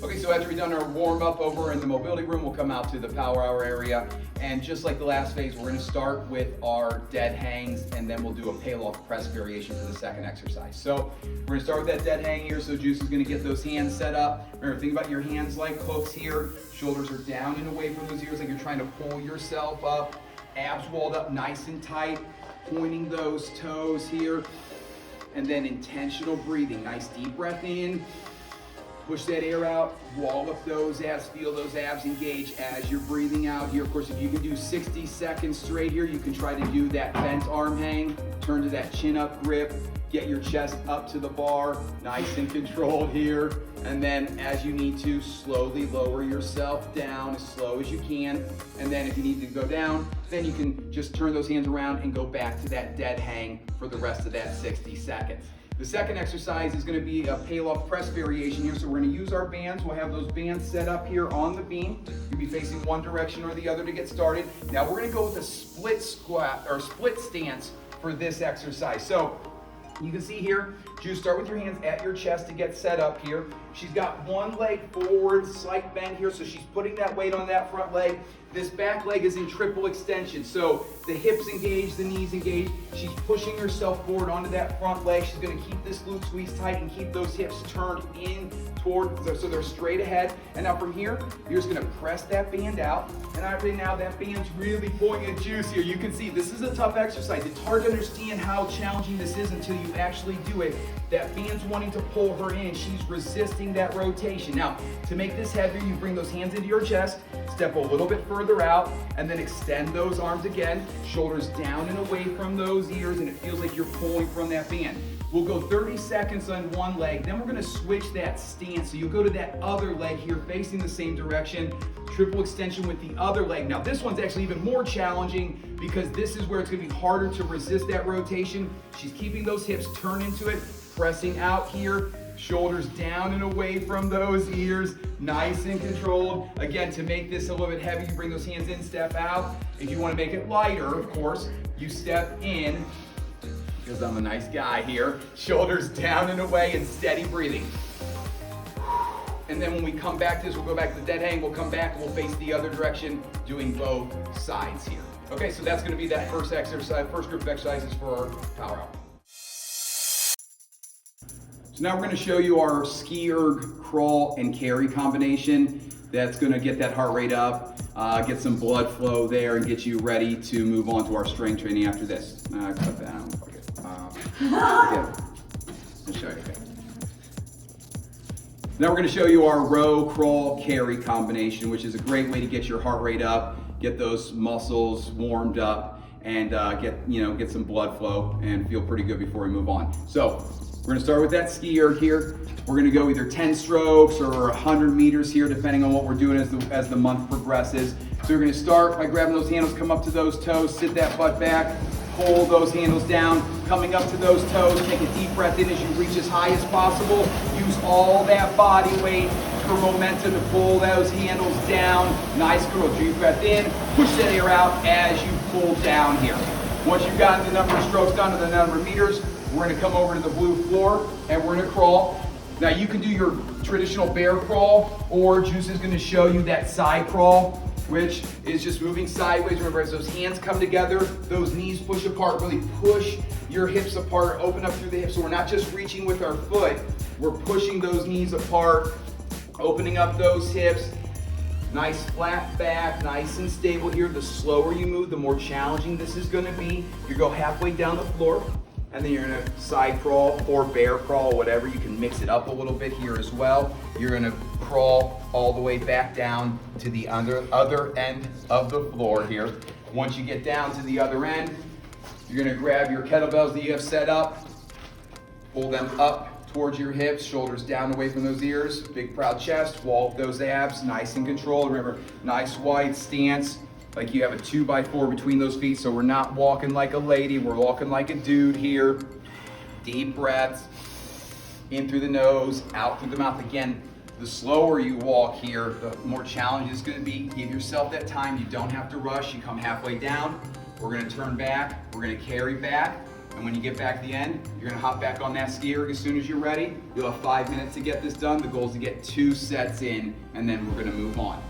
Okay, so after we've done our warm up over in the mobility room, we'll come out to the power hour area. And just like the last phase, we're gonna start with our dead hangs, and then we'll do a payoff press variation for the second exercise. So we're gonna start with that dead hang here. So Juice is gonna get those hands set up. Remember, think about your hands like hooks here. Shoulders are down and away from those ears like you're trying to pull yourself up. Abs walled up nice and tight, pointing those toes here. And then intentional breathing. Nice deep breath in. Push that air out, wall up those abs, feel those abs engage as you're breathing out here. Of course, if you can do 60 seconds straight here, you can try to do that bent arm hang, turn to that chin up grip, get your chest up to the bar, nice and controlled here. And then as you need to, slowly lower yourself down as slow as you can. And then if you need to go down, then you can just turn those hands around and go back to that dead hang for the rest of that 60 seconds. The second exercise is going to be a payoff press variation here. So we're going to use our bands. We'll have those bands set up here on the beam. You'll be facing one direction or the other to get started. Now we're going to go with a split squat or split stance for this exercise. So you can see here, Juice, start with your hands at your chest to get set up here. She's got one leg forward, slight bend here, so she's putting that weight on that front leg. This back leg is in triple extension, so the hips engage, the knees engage. She's pushing herself forward onto that front leg. She's gonna keep this glute squeeze tight and keep those hips turned in toward, so they're straight ahead. And now from here, you're just gonna press that band out. And right now that band's really pulling at Juice here. You can see this is a tough exercise. It's hard to understand how challenging this is until you actually do it. That band's wanting to pull her in. She's resisting that rotation. Now, to make this heavier, you bring those hands into your chest, step a little bit further out, and then extend those arms again, shoulders down and away from those ears, and it feels like you're pulling from that band. We'll go 30 seconds on one leg, then we're gonna switch that stance. So you'll go to that other leg here, facing the same direction, triple extension with the other leg. Now this one's actually even more challenging because this is where it's gonna be harder to resist that rotation. She's keeping those hips turned into it, pressing out here, shoulders down and away from those ears, nice and controlled. Again, to make this a little bit heavy, you bring those hands in, step out. If you wanna make it lighter, of course, you step in, because I'm a nice guy here, shoulders down and away and steady breathing. And then when we come back to this, we'll go back to the dead hang, we'll come back and we'll face the other direction, doing both sides here. Okay, so that's gonna be that first exercise, first group of exercises for our power hour. So now we're going to show you our Skierg crawl and carry combination. That's going to get that heart rate up, get some blood flow there, and get you ready to move on to our strength training after this. Cut that out. I'll show you. Now we're going to show you our row, crawl, carry combination, which is a great way to get your heart rate up, get those muscles warmed up, and get some blood flow and feel pretty good before we move on. So we're gonna start with that Skierg here. We're gonna go either 10 strokes or 100 meters here, depending on what we're doing as the month progresses. So we're gonna start by grabbing those handles, come up to those toes, sit that butt back, pull those handles down, coming up to those toes, take a deep breath in as you reach as high as possible. Use all that body weight for momentum to pull those handles down. Nice girl, deep breath in, push that air out as you pull down here. Once you've gotten the number of strokes down to the number of meters, we're gonna come over to the blue floor and we're gonna crawl. Now you can do your traditional bear crawl, or Juice is gonna show you that side crawl, which is just moving sideways. Remember, as those hands come together, those knees push apart, really push your hips apart, open up through the hips. So we're not just reaching with our foot, we're pushing those knees apart, opening up those hips. Nice flat back, nice and stable here. The slower you move, the more challenging this is gonna be. You go halfway down the floor, and then you're gonna side crawl or bear crawl, whatever. You can mix it up a little bit here as well. You're gonna crawl all the way back down to the other end of the floor here. Once you get down to the other end, you're gonna grab your kettlebells that you have set up, pull them up towards your hips, shoulders down away from those ears, big proud chest, wall up those abs, nice and controlled. Remember, nice wide stance, like you have a 2x4 between those feet, so we're not walking like a lady, we're walking like a dude here. Deep breaths, in through the nose, out through the mouth. Again, the slower you walk here, the more challenging it's gonna be. Give yourself that time, you don't have to rush, you come halfway down, we're gonna turn back, we're gonna carry back, And when you get back to the end, you're gonna hop back on that Skierg as soon as you're ready. You'll have 5 minutes to get this done. The goal is to get 2 sets in, and then we're gonna move on.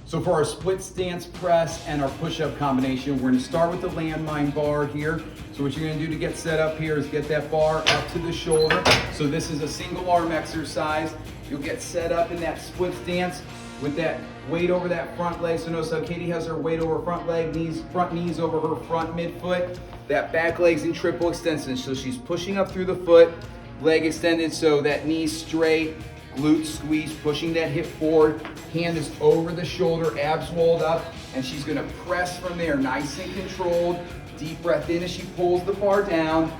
So for our split stance press and our push-up combination, we're gonna start with the landmine bar here. So what you're gonna do to get set up here is get that bar up to the shoulder. So this is a single arm exercise. You'll get set up in that split stance with that weight over that front leg. So notice how Katie has her weight over her front leg, front knees over her front midfoot. That back leg's in triple extension. So she's pushing up through the foot, leg extended so that knee's straight, glute squeeze, pushing that hip forward, hand is over the shoulder, abs walled up, and she's gonna press from there, nice and controlled. Deep breath in as she pulls the bar down,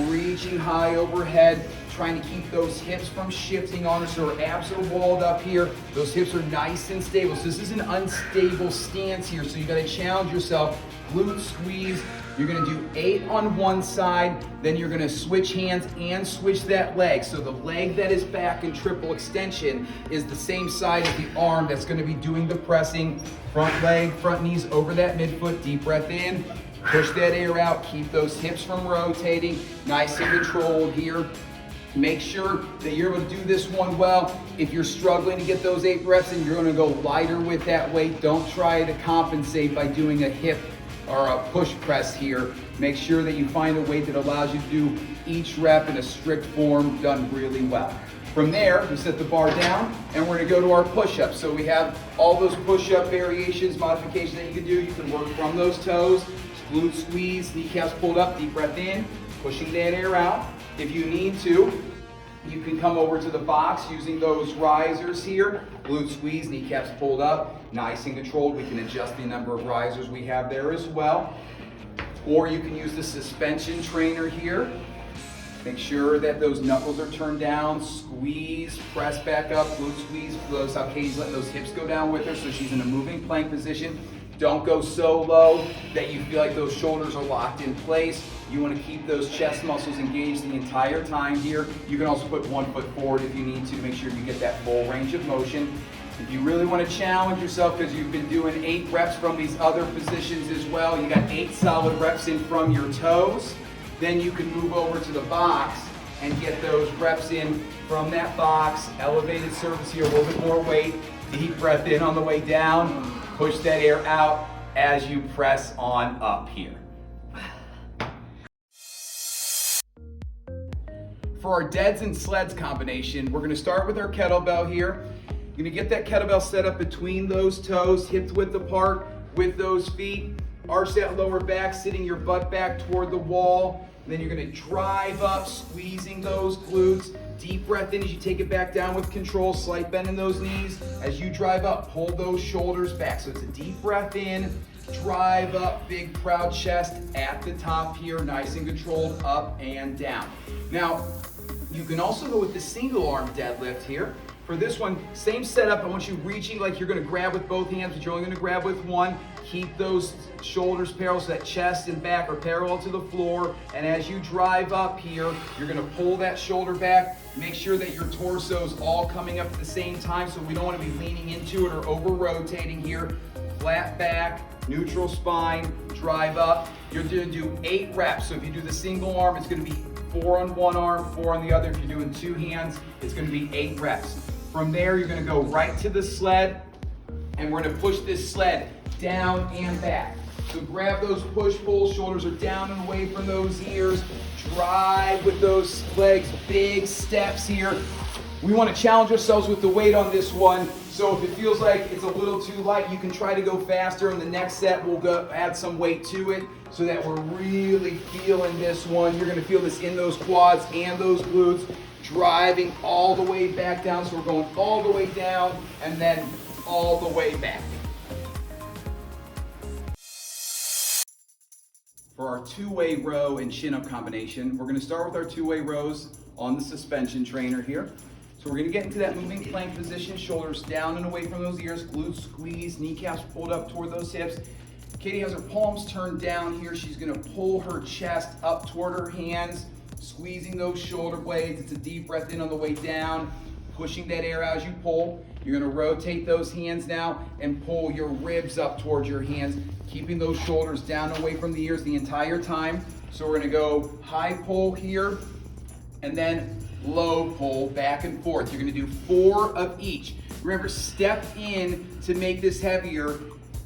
reaching high overhead, trying to keep those hips from shifting on her so her abs are walled up here. Those hips are nice and stable. So this is an unstable stance here, so you gotta challenge yourself. Glute squeeze, you're gonna do 8 on one side, then you're gonna switch hands and switch that leg. So the leg that is back in triple extension is the same side as the arm that's gonna be doing the pressing. Front leg, front knees over that midfoot, deep breath in, push that air out, keep those hips from rotating, nice and controlled here. Make sure that you're able to do this one well. If you're struggling to get those 8 reps in, you're gonna go lighter with that weight. Don't try to compensate by doing a hip or a push press here. Make sure that you find a weight that allows you to do each rep in a strict form, done really well. From there, we set the bar down and we're gonna go to our push-ups. So we have all those push-up variations, modifications that you can do. You can work from those toes, glute squeeze, kneecaps pulled up, deep breath in, pushing that air out. If you need to, you can come over to the box using those risers here. Glute squeeze, kneecaps pulled up, nice and controlled. We can adjust the number of risers we have there as well. Or you can use the suspension trainer here. Make sure that those knuckles are turned down, squeeze, press back up, glute squeeze. Notice how Katie's letting those hips go down with her so she's in a moving plank position. Don't go so low that you feel like those shoulders are locked in place. You want to keep those chest muscles engaged the entire time here. You can also put one foot forward if you need to make sure you get that full range of motion. If you really want to challenge yourself because you've been doing 8 reps from these other positions as well, you got 8 solid reps in from your toes, then you can move over to the box and get those reps in from that box. Elevated surface here, a little bit more weight. Deep breath in on the way down. Push that air out as you press on up here. For our deads and sleds combination, we're gonna start with our kettlebell here. You're gonna get that kettlebell set up between those toes, hip width apart with those feet. Arch that lower back, sitting your butt back toward the wall. And then you're gonna drive up, squeezing those glutes. Deep breath in as you take it back down with control, slight bend in those knees. As you drive up, pull those shoulders back. So it's a deep breath in, drive up, big proud chest at the top here, nice and controlled, up and down. Now, you can also go with the single arm deadlift here. For this one, same setup. I want you reaching like you're gonna grab with both hands, but you're only gonna grab with one. Keep those shoulders parallel so that chest and back are parallel to the floor. And as you drive up here, you're gonna pull that shoulder back. Make sure that your torso's all coming up at the same time so we don't wanna be leaning into it or over rotating here. Flat back, neutral spine, drive up. You're gonna do 8 reps. So if you do the single arm, it's gonna be 4 on one arm, 4 on the other. If you're doing 2 hands, it's gonna be 8 reps. From there, you're gonna go right to the sled, and we're gonna push this sled down and back. So grab those push-pull, shoulders are down and away from those ears. Drive with those legs, big steps here. We wanna challenge ourselves with the weight on this one. So if it feels like it's a little too light, you can try to go faster. In the next set, we'll go add some weight to it so that we're really feeling this one. You're gonna feel this in those quads and those glutes. Driving all the way back down. So we're going all the way down and then all the way back. For our 2-way row and chin-up combination, we're gonna start with our 2-way rows on the suspension trainer here. So we're gonna get into that moving plank position, shoulders down and away from those ears, glutes squeeze, kneecaps pulled up toward those hips. Katie has her palms turned down here. She's gonna pull her chest up toward her hands, squeezing those shoulder blades. It's a deep breath in on the way down, pushing that air out as you pull. You're gonna rotate those hands now and pull your ribs up towards your hands, keeping those shoulders down away from the ears the entire time. So we're gonna go high pull here, and then low pull back and forth. You're gonna do 4 of each. Remember, step in to make this heavier.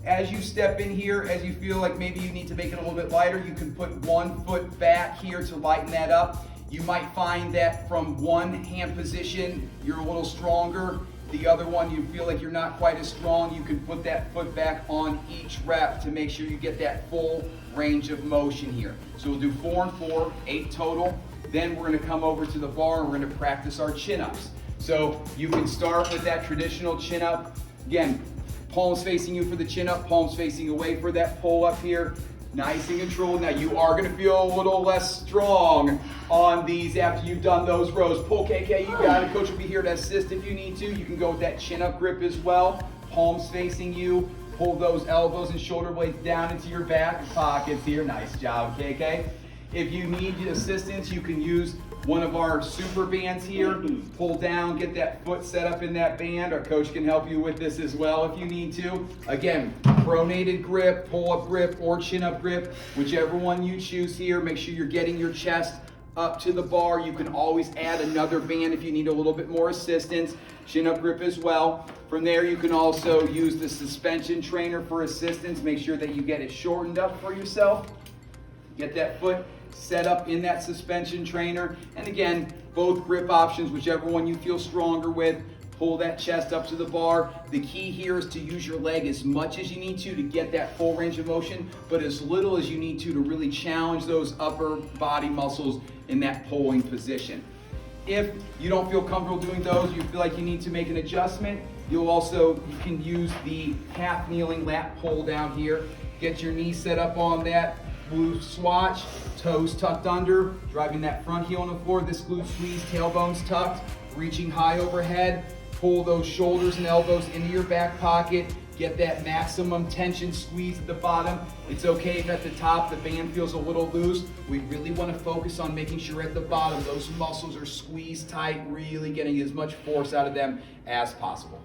As you step in here, as you feel like maybe you need to make it a little bit lighter, you can put 1 foot back here to lighten that up. You might find that from one hand position, you're a little stronger. The other one, you feel like you're not quite as strong. You can put that foot back on each rep to make sure you get that full range of motion here. So we'll do 4 and 4, 8 total. Then we're gonna come over to the bar and we're gonna practice our chin-ups. So you can start with that traditional chin-up. Again, palms facing you for the chin-up, palms facing away for that pull-up here. Nice and controlled. Now you are gonna feel a little less strong on these after you've done those rows. Pull, KK, you got it. Coach will be here to assist if you need to. You can go with that chin-up grip as well. Palms facing you. Pull those elbows and shoulder blades down into your back pockets here. Nice job, KK. If you need assistance, you can use one of our super bands here. Pull down, get that foot set up in that band. Our coach can help you with this as well if you need to. Again, pronated grip, pull-up grip, or chin-up grip, whichever one you choose here. Make sure you're getting your chest up to the bar. You can always add another band if you need a little bit more assistance. Chin-up grip as well. From there, you can also use the suspension trainer for assistance. Make sure that you get it shortened up for yourself. Get that foot set up in that suspension trainer. And again, both grip options, whichever one you feel stronger with. Pull that chest up to the bar. The key here is to use your leg as much as you need to get that full range of motion, but as little as you need to really challenge those upper body muscles in that pulling position. If you don't feel comfortable doing those, you feel like you need to make an adjustment, you can use the half kneeling lat pull down here. Get your knee set up on that blue swatch, toes tucked under, driving that front heel on the floor. This glute squeeze, tailbones tucked, reaching high overhead. Pull those shoulders and elbows into your back pocket. Get that maximum tension squeeze at the bottom. It's okay if at the top the band feels a little loose. We really want to focus on making sure at the bottom those muscles are squeezed tight, really getting as much force out of them as possible.